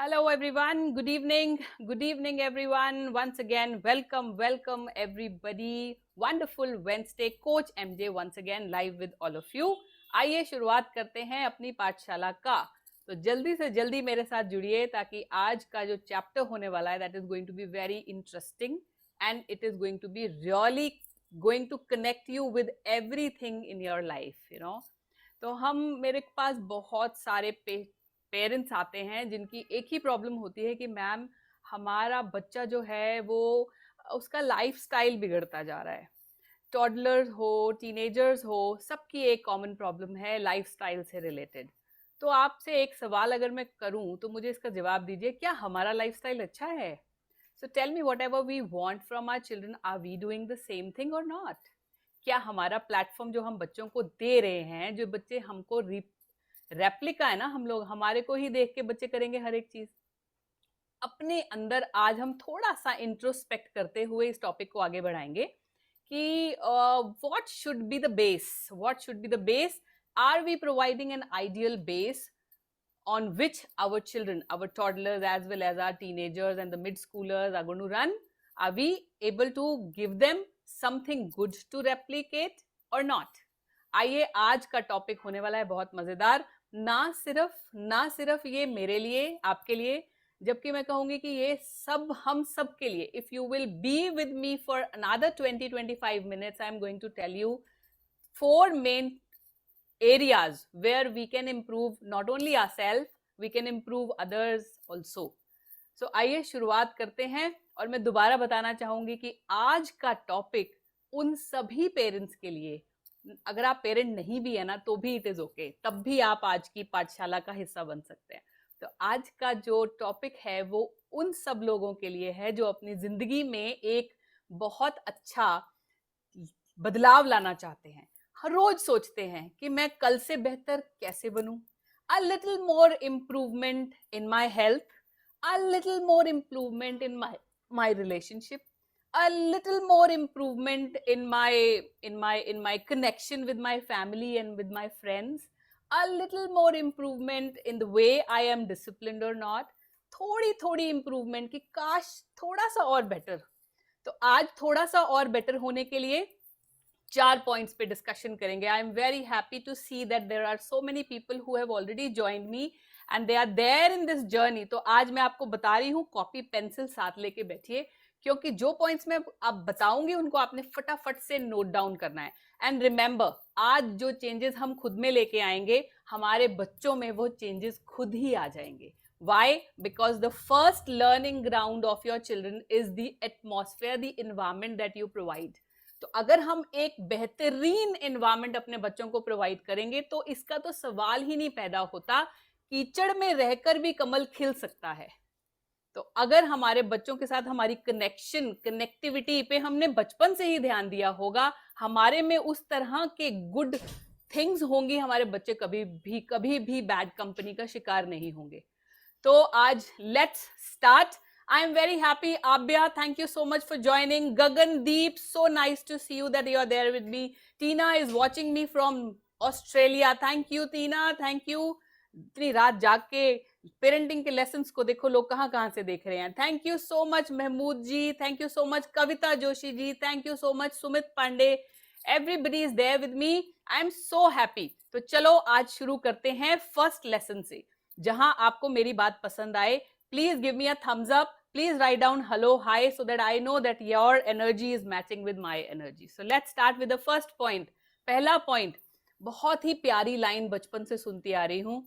Hello everyone, good evening everyone. Once again, welcome everybody. Wonderful Wednesday, Coach MJ once again live with all of you. आइए शुरुआत करते हैं अपनी पाठशाला का। तो जल्दी से जल्दी मेरे साथ जुड़िए ताकि आज का जो चैप्टर होने वाला है that is going to be very interesting and it is going to be really going to connect you with everything in your life, you know. तो मेरे पास बहुत सारे पेरेंट्स आते हैं जिनकी एक ही प्रॉब्लम होती है कि मैम हमारा बच्चा जो है वो उसका लाइफस्टाइल बिगड़ता जा रहा है। टॉडलर्स हो, टीनेजर्स हो, सबकी एक कॉमन प्रॉब्लम है लाइफस्टाइल से रिलेटेड। तो आपसे एक सवाल अगर मैं करूं तो मुझे इसका जवाब दीजिए, क्या हमारा लाइफस्टाइल अच्छा है? So tell me, whatever we want from our children, are we doing the same thing और नॉट? क्या हमारा प्लेटफॉर्म जो हम बच्चों को दे रहे हैं, जो बच्चे हमको रेप्लिका है ना, हम लोग हमारे को ही देख के बच्चे करेंगे हर एक चीज। अपने अंदर आज हम थोड़ा सा इंट्रोस्पेक्ट करते हुए इस टॉपिक को आगे बढ़ाएंगे कि what should be the base, are we providing an ideal base on which our children, our toddlers as well as our teenagers and the mid-schoolers are going to run? Are we able to give them something good to replicate or not? आइए, आज का topic होने वाला है बहुत मजेदार। ना सिर्फ ये मेरे लिए, आपके लिए, जबकि मैं कहूंगी कि ये सब हम सब के लिए। If you will be with me for another 20-25 minutes, I am going to tell you 4 main areas where we can improve not only ourselves, we can improve others also. So आइए शुरुआत करते हैं। और मैं दोबारा बताना चाहूंगी कि आज का टॉपिक उन सभी पेरेंट्स के लिए, अगर आप पेरेंट नहीं भी है ना तो भी इट इज ओके, तब भी आप आज की पाठशाला का हिस्सा बन सकते हैं। तो आज का जो टॉपिक है वो उन सब लोगों के लिए है जो अपनी जिंदगी में एक बहुत अच्छा बदलाव लाना चाहते हैं। हर रोज सोचते हैं कि मैं कल से बेहतर कैसे बनूं। A little more improvement in my health, a little more improvement in my relationship, a little more improvement in my connection with my family and with my friends, a little more improvement in the way I am disciplined or not. थोड़ी improvement की काश थोड़ा सा और better. तो आज थोड़ा सा और बेटर होने के लिए 4 पॉइंट्स पे डिस्कशन करेंगे। I am very happy to see that there are so many people who have already joined me and they are there in this journey. तो आज मैं आपको बता रही हूँ, कॉपी पेंसिल साथ लेके बैठिए, क्योंकि जो पॉइंट्स मैं अब बताऊंगी उनको आपने फटाफट से नोट डाउन करना है। एंड रिमेंबर, आज जो चेंजेस हम खुद में लेके आएंगे, हमारे बच्चों में वो चेंजेस खुद ही आ जाएंगे। Why? Because the first learning ground of your children is the atmosphere, the environment that you provide. तो अगर हम एक बेहतरीन एनवायरनमेंट अपने बच्चों को प्रोवाइड करेंगे तो इसका तो सवाल ही नहीं पैदा होता, कीचड़ में रहकर भी कमल खिल सकता है। तो अगर हमारे बच्चों के साथ हमारी कनेक्टिविटी पे हमने बचपन से ही ध्यान दिया होगा, हमारे में उस तरह के गुड थिंग्स होंगी, हमारे बच्चे कभी भी बैड कंपनी का शिकार नहीं होंगे। तो आज let's start. I am very happy. Abhya, thank you so much for joining. Gagandeep, so nice to see you that you are there with me. Tina is watching me from Australia. Thank you, Tina. Thank you. इतनी रात जाग के parenting के lessons को देखो लोग कहाँ से देख रहे हैं। Thank you so much Mahmood ji, thank you so much Kavita Joshi ji, thank you so much Sumit Pandey. Everybody is there with me. I am so happy. तो चलो आज शुरू करते हैं फर्स्ट लेसन से। जहां आपको मेरी बात पसंद आए, please give me a thumbs up, please write down hello, hi, so that I know that your energy is matching with my energy. So let's start with the first point. पहला point, बहुत ही प्यारी line बचपन से सुनती आ रही हूं,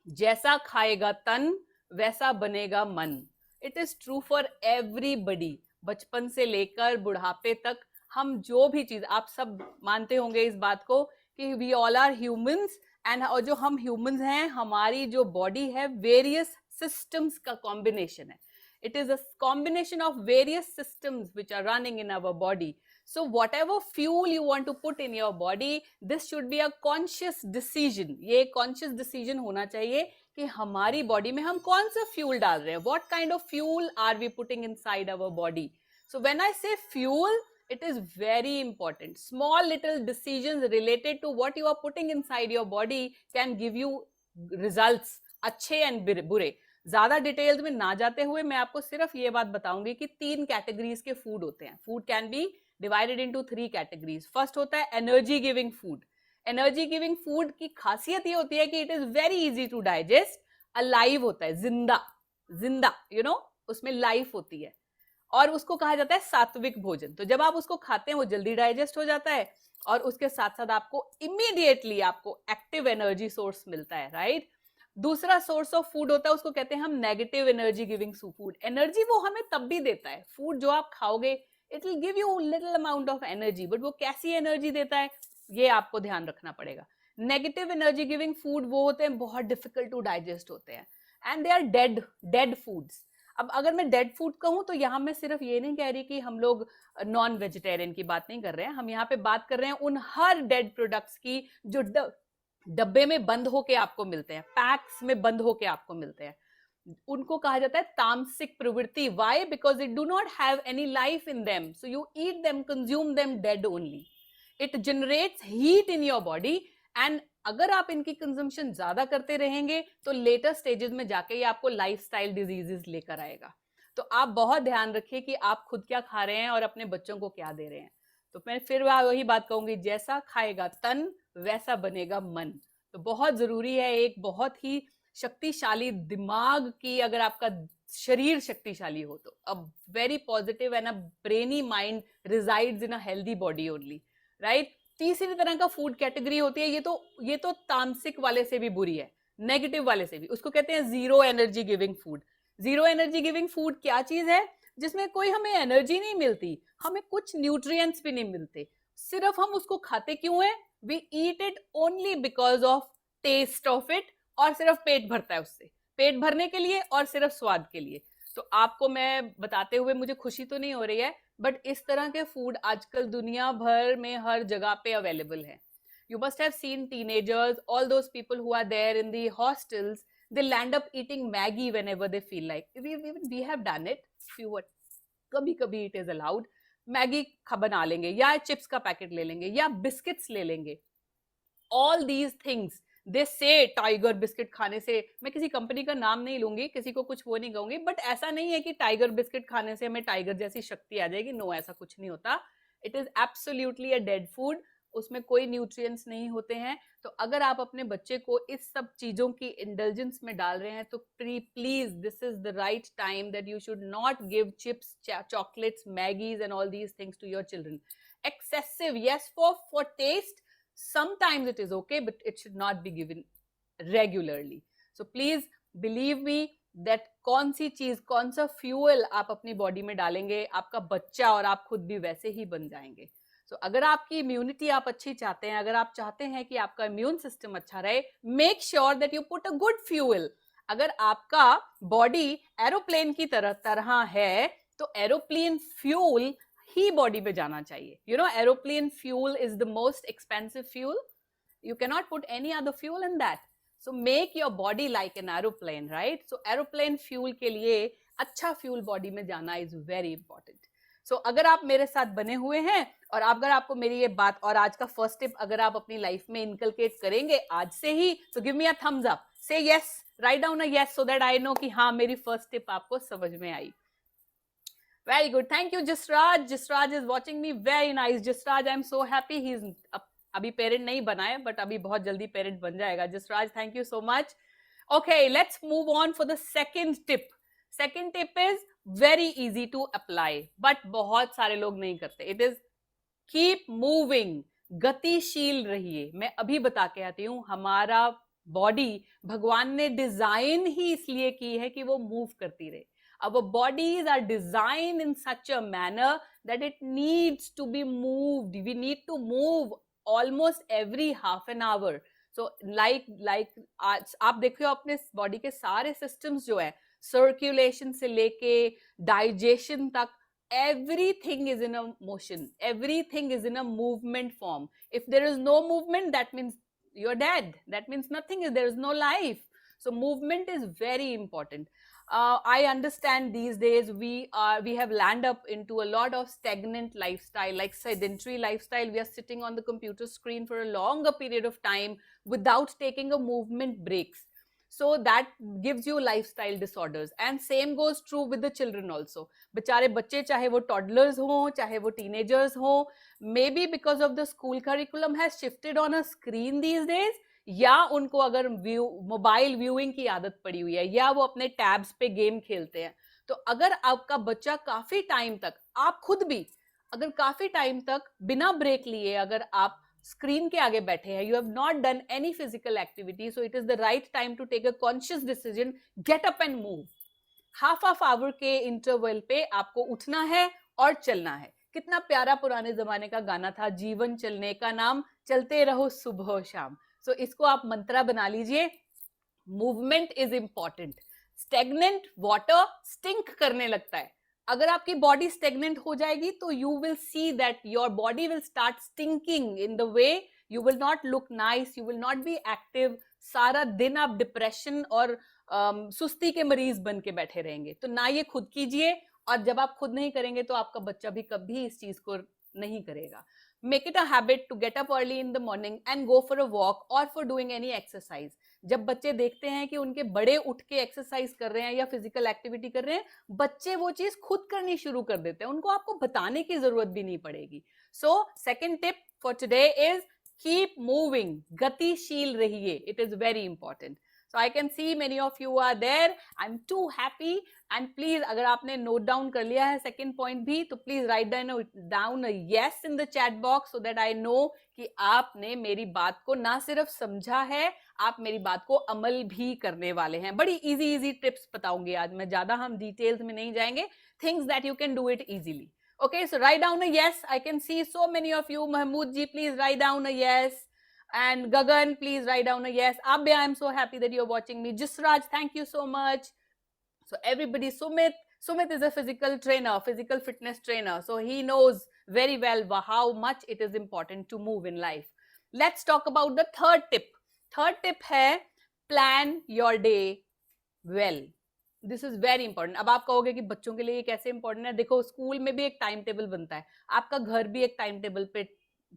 जैसा खाएगा तन वैसा बनेगा मन। It is true for everybody. बचपन से लेकर बुढ़ापे तक हम जो भी चीज, आप सब मानते होंगे इस बात को कि we all are humans and, और जो हम ह्यूमंस हैं, हमारी जो बॉडी है वेरियस सिस्टम्स का कॉम्बिनेशन है। It is a combination of various systems which are running in our body. So whatever fuel you want to put in your body, this should be a conscious decision. ये conscious decision होना चाहिए कि हमारी body में हम कौन सा fuel डाल रहे हैं. What kind of fuel are we putting inside our body? So when I say fuel, it is very important. Small little decisions related to what you are putting inside your body can give you results, अच्छे and बुरे. ज्यादा details में ना जाते हुए मैं आपको सिर्फ ये बात बताऊंगी कि 3 कैटेगरीज के फूड होते हैं. Food can be divided into 3 categories. First होता है energy giving food. Energy giving food की खासियत ये होती है कि it is very easy to digest, alive होता है, जिंदा जिंदा, उसमें लाइफ होती है, और उसको कहा जाता है सात्विक भोजन. तो जब आप उसको खाते हैं वो जल्दी डाइजेस्ट हो जाता है, और उसके साथ साथ आपको इमीडिएटली आपको एक्टिव एनर्जी सोर्स मिलता है, राइट. दूसरा सोर्स ऑफ फूड होता है, उसको कहते हैं हम negative energy giving food. Energy वो हमें तब भी देता है, फूड जो आप खाओगे it will give you little amount of energy, but वो कैसी एनर्जी देता है ये आपको ध्यान रखना पड़ेगा. नेगेटिव एनर्जी गिविंग फूड वो होते हैं बहुत डिफिकल्ट टू डाइजेस्ट होते हैं, and they are dead foods. अब अगर मैं डेड फूड कहूं तो यहां मैं सिर्फ ये नहीं कह रही कि हम लोग नॉन वेजिटेरियन की बात नहीं कर रहे हैं, हम यहाँ पे बात कर रहे हैं उन हर डेड प्रोडक्ट्स की जो डब्बे में बंद होके आपको मिलते हैं, पैक्स में बंद होके आपको मिलते हैं. उनको कहा जाता है तामसिक प्रवृत्ति. Why? Because it do not have any life in them, so you eat them, consume them dead only. It generates heat in your body, and अगर आप इनकी कंजम्पशन ज्यादा करते रहेंगे तो लेटर स्टेजेस में जाके ये आपको लाइफस्टाइल डिजीजेस लेकर आएगा. तो आप बहुत ध्यान रखिए कि आप खुद क्या खा रहे हैं और अपने बच्चों को क्या दे रहे हैं. तो मैं फिर वही बात कहूंगी, जैसा खाएगा तन वैसा बनेगा मन. तो बहुत जरूरी है एक बहुत ही शक्तिशाली दिमाग की, अगर आपका शरीर शक्तिशाली हो तो a very positive and a brainy mind resides in a healthy body only, right. तीसरी तरह का फूड कैटेगरी होती है, ये तो तामसिक वाले से भी बुरी है, नेगेटिव वाले से भी. उसको कहते हैं zero energy giving food. Zero energy giving food क्या चीज है? जिसमें कोई हमें एनर्जी नहीं मिलती, हमें कुछ न्यूट्रिएंट्स भी नहीं मिलते, सिर्फ हम उसको खाते क्यों है? We eat it only because of taste of it, और सिर्फ पेट भरता है उससे, पेट भरने के लिए और सिर्फ स्वाद के लिए. तो आपको मैं बताते हुए मुझे खुशी तो नहीं हो रही है, बट इस तरह के फूड आजकल दुनिया भर में हर जगह पे अवेलेबल है. You must have seen teenagers, all those people who are there in the hostels, they'll end up eating Maggie whenever they feel like. We have done it. कभी कभी it is allowed. मैगी बना लेंगे, या chips का packet ले लेंगे, या biscuits ले लेंगे. All these things दे से टाइगर बिस्किट खाने से, मैं किसी कंपनी का नाम नहीं लूंगी, किसी को कुछ वो नहीं कहूंगी, बट ऐसा नहीं है कि टाइगर बिस्किट खाने से हमें टाइगर जैसी शक्ति आ जाएगी. नो, ऐसा कुछ नहीं होता. It is absolutely a dead food. उसमें कोई न्यूट्रिएंट्स नहीं होते हैं. तो अगर आप अपने बच्चे को इस सब चीजों की इंडल्जेंस में डाल रहे हैं तो please this is the right time that you should not give chips, chocolates, Maggis and all these things to your children. Excessive, yes, for taste, sometimes it is okay, but it should not be given regularly. So please believe me that कौन सी चीज, कौन सा fuel आप अपनी body में डालेंगे, आपका बच्चा और आप खुद भी वैसे ही बन जाएंगे. So अगर आपकी इम्यूनिटी आप अच्छी चाहते हैं, अगर आप चाहते हैं कि आपका इम्यून सिस्टम अच्छा रहे, make sure that you put a good fuel. अगर आपका बॉडी एरोप्लेन की तरह है तो एरोप्लेन फ्यूल ही बॉडी पे जाना चाहिए. Aeroplane fuel is the most expensive fuel. You can not put any other fuel in that. So make your body like an aeroplane, right. So aeroplane fuel के लिए अच्छा फ्यूल बॉडी में जाना is very important. सो अगर आप मेरे साथ बने हुए हैं और अगर आपको मेरी ये बात और आज का फर्स्ट टिप अगर आप अपनी लाइफ में इनकलकेट करेंगे आज से ही, तो give me a thumbs up, say yes, write down a yes, so that I know कि हाँ मेरी फर्स्ट टिप आपको समझ में आई. Very good. Thank you, Jisraj. Jisraj is watching me. Very nice. Jisraj, I'm so happy. He's अभी parent नहीं बना है, बट अभी बहुत जल्दी पेरेंट बन जाएगा. Jisraj, thank you so much. Okay, let's move on for the second tip. Second tip is very easy to apply, but बहुत सारे लोग नहीं करते. It is keep moving. गतिशील रहिए. मैं अभी बता के आती हूँ, हमारा बॉडी भगवान ने डिजाइन ही इसलिए की है कि वो मूव करती रहे. Our bodies are designed in such a manner that it needs to be moved. We need to move almost every half an hour. So like आप देखिए अपने बॉडी के सारे systems जो है, circulation से लेके digestion तक, everything is in a motion. Everything is in a movement form. If there is no movement, that means you're dead. That means nothing is, there is no life. So movement is very important. I understand these days we have landed up into a lot of stagnant lifestyle, like sedentary lifestyle. We are sitting on the computer screen for a longer period of time without taking a movement breaks. so that gives you lifestyle disorders, and same goes true with the children also. बेचारे बच्चे चाहे वो toddlers हो, चाहे वो teenagers हो, maybe because of the school curriculum has shifted on a screen these days, या उनको अगर मोबाइल व्यूइंग की आदत पड़ी हुई है, या वो अपने टैब्स पे गेम खेलते हैं, तो अगर आपका बच्चा काफी टाइम तक, आप खुद भी अगर काफी टाइम तक बिना ब्रेक लिए अगर आप स्क्रीन के आगे बैठे हैं, you have not done any physical activity, so it is the right time to take a conscious decision, get up and move. Half of hour के इंटरवल पे आपको उठना है और चलना है. कितना प्यारा पुराने जमाने का गाना था, जीवन चलने का नाम, चलते रहो सुबह शाम. सो इसको आप मंत्रा बना लीजिए. Movement is important. Stagnant water stink करने लगता है. अगर आपकी बॉडी स्टेगनेंट हो जाएगी तो you will see that your body will start stinking in the way, you will not look nice, you will not be active. सारा दिन आप डिप्रेशन और सुस्ती के मरीज बन के बैठे रहेंगे. तो ना ये खुद कीजिए, और जब आप खुद नहीं करेंगे तो आपका बच्चा भी कभी इस चीज को नहीं करेगा. Make it a habit to get up early in the morning and go for a walk or for doing any exercise. जब बच्चे देखते हैं कि उनके बड़े उठ के एक्सरसाइज कर रहे हैं या फिजिकल एक्टिविटी कर रहे हैं, बच्चे वो चीज खुद करनी शुरू कर देते हैं, उनको आपको बताने की जरूरत भी नहीं पड़ेगी. So second tip for today is keep moving. गतिशील रहिए. It is very important. So I can see many of you are there. I'm too happy. And please, अगर आपने note down कर लिया है second point भी, तो please write down a yes in the chat box so that I know कि आपने मेरी बात को ना सिर्फ समझा है, आप मेरी बात को अमल भी करने वाले हैं. बड़ी easy tips बताऊंगी आज मैं, ज्यादा हम details में नहीं जाएंगे. Things that you can do it easily. Okay, so write down a yes. I can see so many of you. Mahmood ji, please write down a yes. And Gagan, please write down a yes. Abhya, I'm so happy that you're watching me. Jisraj, thank you so much. So everybody, Sumit is a physical trainer, physical fitness trainer. So he knows very well how much it is important to move in life. Let's talk about the third tip. Third tip है plan your day well. This is very important. अब आप कहोगे कि बच्चों के लिए ये कैसे important है? देखो, स्कूल में भी एक टाइम टेबल बनता है, आपका घर भी एक टाइम टेबल पे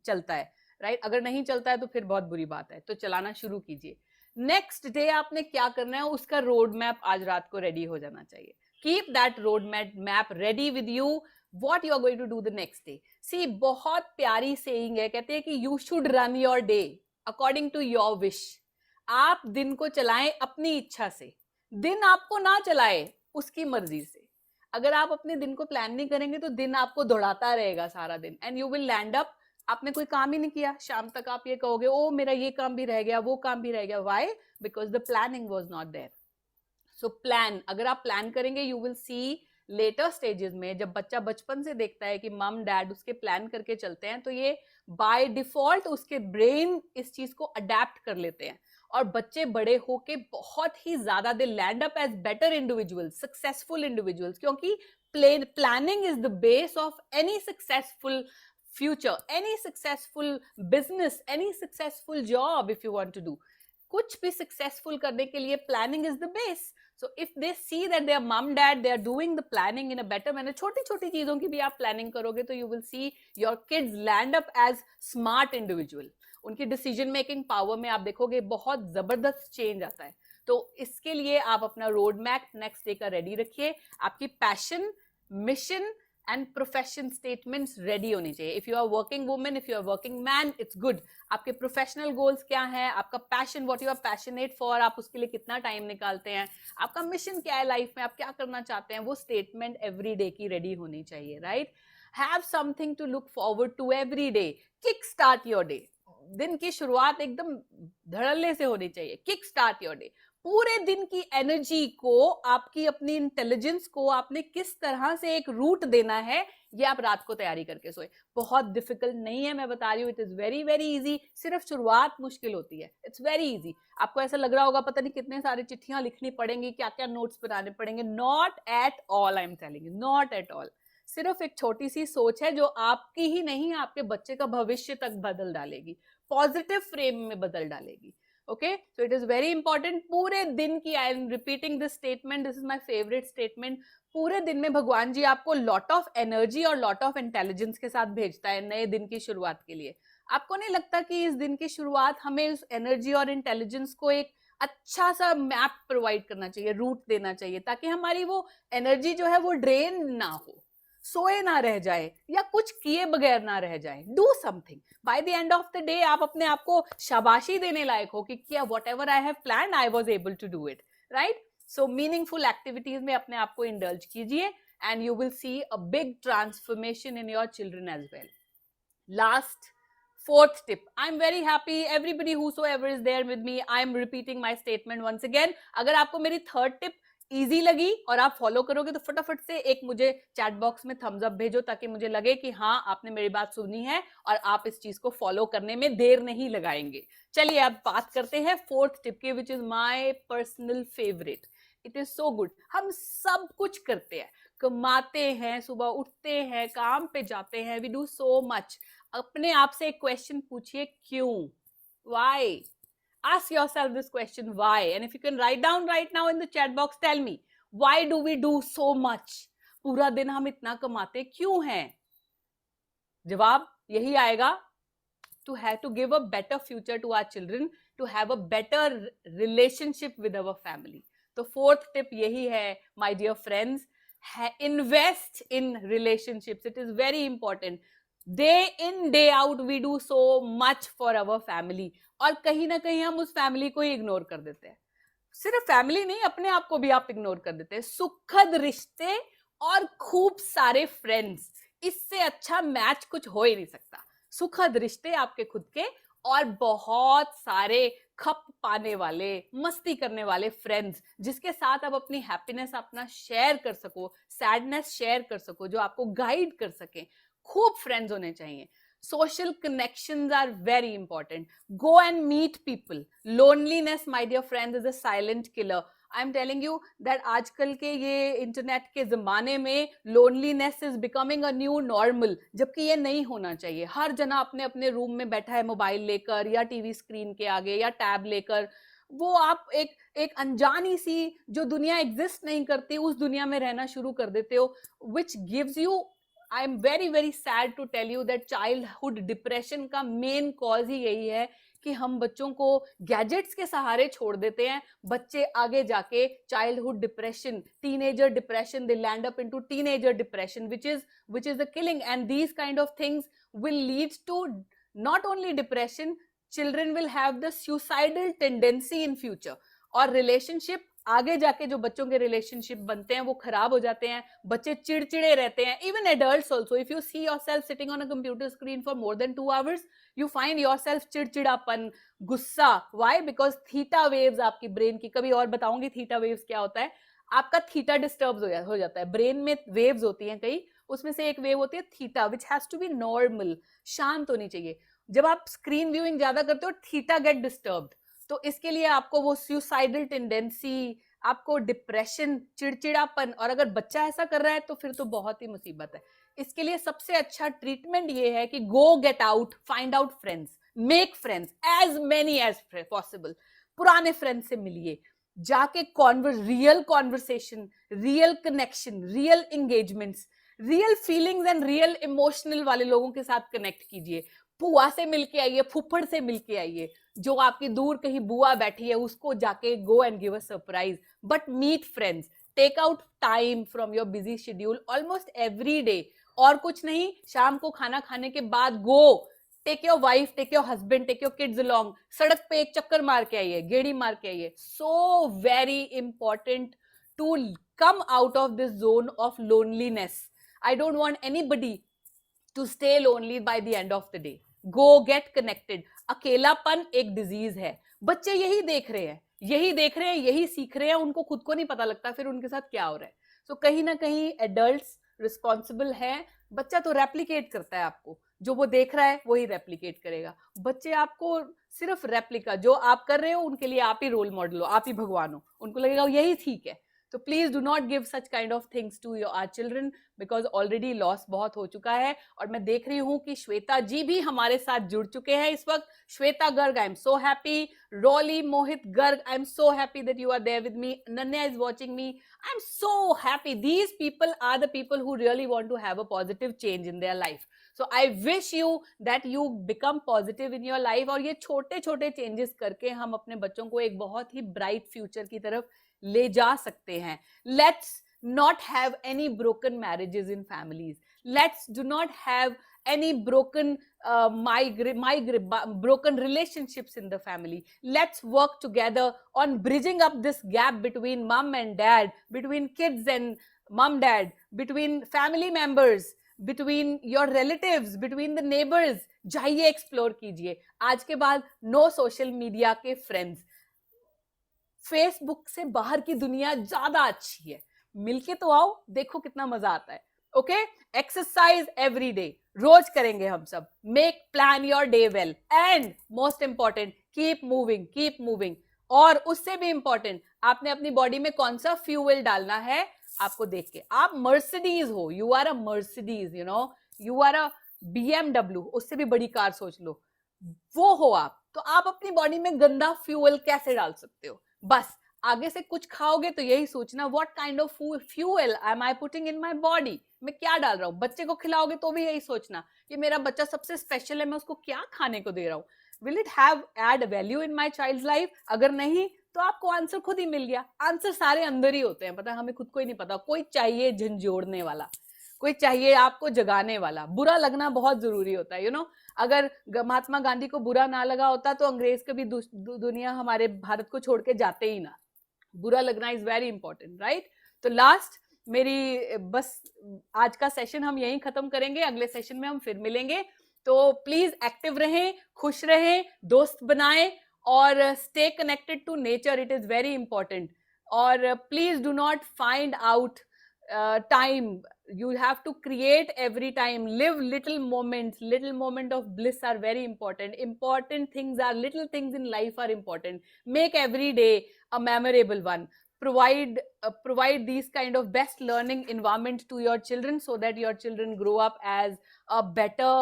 चलता है, राइट? अगर नहीं चलता है तो फिर बहुत बुरी बात है, तो चलाना शुरू कीजिए. नेक्स्ट डे आपने क्या करना है, उसका रोड मैप आज रात को रेडी हो जाना चाहिए. Keep that road map ready with you. What you are going to do the next day. See, बहुत प्यारी सेइंग है, कहते हैं कि you should run your day according to your wish. आप दिन को चलाएं अपनी इच्छा से, दिन आपको ना चलाए उसकी मर्जी से. अगर आप अपने दिन को प्लान नहीं करेंगे तो दिन आपको दौड़ाता रहेगा सारा दिन, and you will land up, आपने कोई काम ही नहीं किया, शाम तक आप ये कहोगे ओ मेरा ये काम भी रह गया, वो काम भी रह गया. Why? Because the planning was not there. So plan, अगर आप प्लान करेंगे, you will see later stages में, जब बच्चा बचपन से देखता है कि मम डैड उसके प्लान करके चलते हैं, तो ये बाय डिफॉल्ट उसके ब्रेन इस चीज को अडेप्ट कर लेते हैं, और बच्चे बड़े होके बहुत ही ज्यादा they land up as better individuals, successful individuals, क्योंकि planning is the base of any successful future, any successful business, any successful job if you want to do. कुछ भी successful करने के लिए planning is the base. So if they see that their mom dad they are doing the planning in a better manner, छोटी छोटी चीजों की भी आप planning करोगे तो you will see your kids land up as smart individual. उनकी decision making power में आप देखोगे बहुत जबरदस्त change आता है. तो इसके लिए आप अपना road map next day का ready रखिए. आपकी passion, mission and profession statements ready होनी चाहिए. If you are working woman, if you are working man, it's good. आपके professional goals क्या हैं, आपका passion, what you are passionate for, आप उसके लिए कितना time निकालते हैं, आपका mission क्या है life में, आप क्या करना चाहते हैं, वो statement every day की ready होनी चाहिए, right? Have something to look forward to every day. Kick start your day. दिन की शुरुआत एकदम धड़ल्ले से होनी चाहिए. Kick start your day. पूरे दिन की एनर्जी को, आपकी अपनी इंटेलिजेंस को आपने किस तरह से एक रूट देना है, ये आप रात को तैयारी करके सोए. बहुत डिफिकल्ट नहीं है, मैं बता रही हूँ. It is very very easy. सिर्फ शुरुआत मुश्किल होती है. It's very easy. आपको ऐसा लग रहा होगा पता नहीं कितने सारे चिट्ठियां लिखनी पड़ेंगी, क्या क्या नोट्स बनाने पड़ेंगे. Not at all, I am telling you, not at all. सिर्फ एक छोटी सी सोच है जो आपकी ही नहीं, आपके बच्चे का भविष्य तक बदल डालेगी, पॉजिटिव फ्रेम में बदल डालेगी. Okay, so it is very important. पूरे दिन की, I am repeating this statement, this is my favorite statement. पूरे दिन में भगवान जी आपको lot of energy और lot of intelligence के साथ भेजता है नए दिन की शुरुआत के लिए. आपको नहीं लगता कि इस दिन की शुरुआत हमें उस energy और intelligence को एक अच्छा सा मैप प्रोवाइड करना चाहिए, रूट देना चाहिए, ताकि हमारी वो एनर्जी जो है वो ड्रेन ना हो, सोए ना रह जाए या कुछ किए बगैर ना रह जाए. Do something. By the end of the day आप अपने आप को शाबाशी देने लायक हो कि क्या whatever I have plan I was able to do it, right. So meaningful activities में अपने आप को इंडल्ज कीजिए and you will see a big transformation in your children as well. Last, fourth tip. I'm very happy everybody whosoever is there with me, I'm repeating my statement once again. अगर आपको मेरी third tip easy लगी और आप follow करोगे तो फटाफट से एक मुझे चैट बॉक्स में थम्स अप भेजो, ताकि मुझे लगे कि हाँ आपने मेरी बात सुनी है और आप इस चीज को फॉलो करने में देर नहीं लगाएंगे. चलिए अब बात करते हैं फोर्थ टिप की, which is my personal favourite. It is so good. हम सब कुछ करते हैं, कमाते हैं, सुबह उठते हैं, काम पे जाते हैं, वी डू सो मच. अपने आप से एक क्वेश्चन पूछिए, क्यों? Why? Ask yourself this question, why? And if you can write down right now in the chat box, tell me, why do we do so much? पूरा दिन हम इतना कमाते क्यों हैं? जवाब यही आएगा, to have to give a better future to our children, to have a better relationship with our family. तो fourth tip यही है, my dear friends, invest in relationships. It is very important. Day in day out we do so much for our family, और कहीं ना कहीं हम उस family को ही इग्नोर कर देते हैं. सिर्फ फैमिली नहीं, अपने आप को भी आप इग्नोर कर देते हैं. सुखद रिश्ते और खूब सारे फ्रेंड्स, इससे अच्छा मैच कुछ हो ही नहीं सकता. सुखद रिश्ते आपके खुद के और बहुत सारे खप पाने वाले, मस्ती करने वाले फ्रेंड्स, जिसके साथ आप अपनी हैप्पीनेस अपना शेयर कर सको, सैडनेस शेयर कर सको, जो आपको गाइड कर सके. खूब फ्रेंड्स होने चाहिए. Social connections are very important. Go and meet people. Loneliness, my dear friends, is a silent killer. I'm telling you that आजकल के ये इंटरनेट के जमाने में loneliness is becoming a new normal, जबकि ये नहीं होना चाहिए. हर जना अपने अपने रूम में बैठा है मोबाइल लेकर या टीवी स्क्रीन के आगे या टैब लेकर. वो आप एक अनजानी सी जो दुनिया एग्जिस्ट नहीं करती, उस दुनिया में रहना शुरू कर देते हो, which gives you, I am very very sad to tell you that childhood depression का main cause ही यही है कि हम बच्चों को गैजेट्स के सहारे छोड़ देते हैं. बच्चे आगे जाके childhood depression, teenager depression, they land up into teenager depression, which is the killing. And these kind of things will lead to not only depression, children will have the suicidal tendency in future. और relationship आगे जाके जो बच्चों के relationship बनते हैं वो खराब हो जाते हैं. बच्चे चिड़चिड़े रहते हैं. Even adults also, if you see yourself sitting on a computer screen for more than 2 hours, you find yourself चिड़चिड़ापन, गुस्सा. व्हाई? बिकॉज थीटा वेव्स आपकी ब्रेन की, कभी और बताऊंगी थीटा वेव्स क्या होता है. आपका थीटा डिस्टर्ब हो जाता है. ब्रेन में वेव्स होती हैं कई, उसमें से एक वेव होती है theta, which has to be normal, शांत होनी चाहिए. जब आप स्क्रीन व्यूइंग ज्यादा करते हो, थीटा गेट डिस्टर्ब्ड. तो इसके लिए आपको वो सुसाइडल टेंडेंसी, आपको डिप्रेशन, चिड़चिड़ापन, और अगर बच्चा ऐसा कर रहा है तो फिर तो बहुत ही मुसीबत है. इसके लिए सबसे अच्छा ट्रीटमेंट ये है कि go get out, find out friends, make friends, as many as possible. पुराने फ्रेंड्स से मिलिए, जाके real conversation, real connection, real engagements, real feelings and real emotional वाले लोगों के साथ कनेक्ट कीजिए. बुआ से मिलके आइए, फुफड़ से मिलके आइए, जो आपकी दूर कहीं बुआ बैठी है उसको जाके go and give a surprise. But meet friends, take out time from your busy schedule almost every day. और कुछ नहीं, शाम को खाना खाने के बाद go, take your wife, take your husband, take your kids along, सड़क पे एक चक्कर मार के आइए, गेड़ी मार के आइए. So very important to come out of this zone of loneliness. I don't want anybody to stay lonely by the end of the day. Go get connected. अकेलापन एक डिजीज है. बच्चे यही देख रहे हैं, यही सीख रहे हैं, उनको खुद को नहीं पता लगता फिर उनके साथ क्या हो रहा है. So कहीं ना कहीं एडल्ट्स रिस्पॉन्सिबल है. बच्चा तो रेप्लिकेट करता है आपको, जो वो देख रहा है वही रेप्लिकेट करेगा. बच्चे आपको सिर्फ रेप्लिका, जो आप कर रहे हो उनके लिए आप ही रोल मॉडल हो, आप ही भगवान हो, उनको लगेगा यही ठीक है. तो please do not give such kind of things to your our children, because already loss बहुत हो चुका है. और मैं देख रही हूँ कि श्वेता जी भी हमारे साथ जुड़ चुके हैं इस वक्त. Shweta Garg, I am so happy. Rolly Mohit Garg, I am so happy that you are there with me. Nanya is watching me. I am so happy. These people are the people who really want to have a positive change in their life. So I wish you that you become positive in your life, और ये छोटे छोटे changes करके हम अपने बच्चों को एक बहुत ही ब्राइट फ्यूचर की तरफ ले जा सकते हैं. Let's not have any broken marriages in families. Let's do not have any broken broken relationships in the family. Let's work together on bridging up this gap between mom and dad, between kids and mom dad, between family members, between your relatives, between the neighbors. जाइए explore कीजिए. आज के बाद no social media के friends. Facebook से बाहर की दुनिया ज्यादा अच्छी है. मिलके तो आओ, देखो कितना मजा आता है. ओके, एक्सरसाइज एवरी डे, रोज करेंगे हम सब. Make plan your day well, and most important, keep moving, keep moving. और उससे भी इंपॉर्टेंट, आपने अपनी बॉडी में कौन सा फ्यूल डालना है आपको देख के. आप मर्सिडीज हो, you are a Mercedes, you know, you are a BMW, उससे भी बड़ी कार सोच लो, वो हो आप. तो आप अपनी बॉडी में गंदा फ्यूल कैसे डाल सकते हो? बस आगे से कुछ खाओगे तो यही सोचना, what kind of fuel am I putting in my body. मैं क्या डाल रहा हूँ. बच्चे को खिलाओगे तो भी यही सोचना कि मेरा बच्चा सबसे स्पेशल है, मैं उसको क्या खाने को दे रहा हूँ. Will it have add value in my child life? अगर नहीं तो आपको आंसर खुद ही मिल गया. आंसर सारे अंदर ही होते हैं, पता है, हमें खुद को ही नहीं पता. कोई चाहिए झंझोड़ने वाला, कोई चाहिए आपको जगाने वाला. बुरा लगना बहुत जरूरी होता है, यू नो. अगर महात्मा गांधी को बुरा ना लगा होता तो अंग्रेज कभी दुनिया हमारे भारत को छोड़ के जाते ही ना. बुरा लगना इज वेरी इंपॉर्टेंट, राइट. तो लास्ट मेरी बस आज का सेशन हम यहीं खत्म करेंगे. अगले सेशन में हम फिर मिलेंगे. तो प्लीज एक्टिव रहें, खुश रहें, दोस्त बनाएं, और stay connected to nature. It is very important. और please do not find out time. You have to create every time. Live little moments. Little moment of bliss are very important. Important things are, little things in life are important. Make every day a memorable one. Provide these kind of best learning environment to your children, so that your children grow up as a better,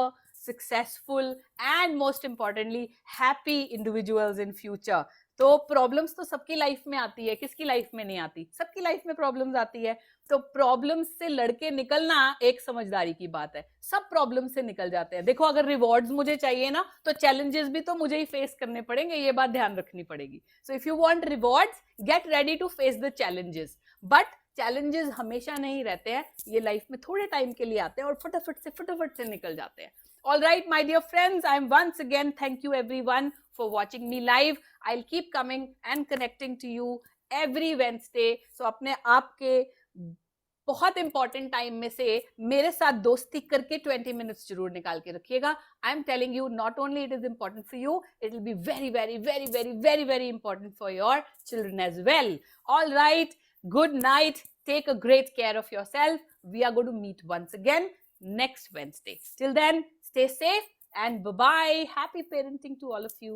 successful, and most importantly happy individuals in future. तो problems तो सबकी life में आती है, किसकी life में नहीं आती? सबकी लाइफ में प्रॉब्लम्स आती है. तो प्रॉब्लम्स से लड़के निकलना एक समझदारी की बात है. सब प्रॉब्लम से निकल जाते हैं. देखो, अगर रिवॉर्ड्स मुझे चाहिए ना, तो चैलेंजेस भी तो मुझे ही फेस करने पड़ेंगे, ये बात ध्यान रखनी पड़ेगी. So if you want rewards, get ready to face the challenges. But challenges हमेशा नहीं रहते हैं, ये लाइफ में थोड़े टाइम के लिए आते हैं और फटाफट से निकल जाते हैं. All right, my dear friends, I'm once again, thank you everyone for watching me live. I'll keep coming and connecting to you every Wednesday. So अपने आपके बहुत इंपॉर्टेंट टाइम में से मेरे साथ दोस्ती करके 20 मिनट्स जरूर निकाल के रखिएगा. I am telling you, not only it is important for you, it will be very very very very very very important for your children as well. All right, good night, take a great care of yourself. We are going to meet once again next Wednesday. Till then, stay safe and bye-bye. Happy parenting to all of you.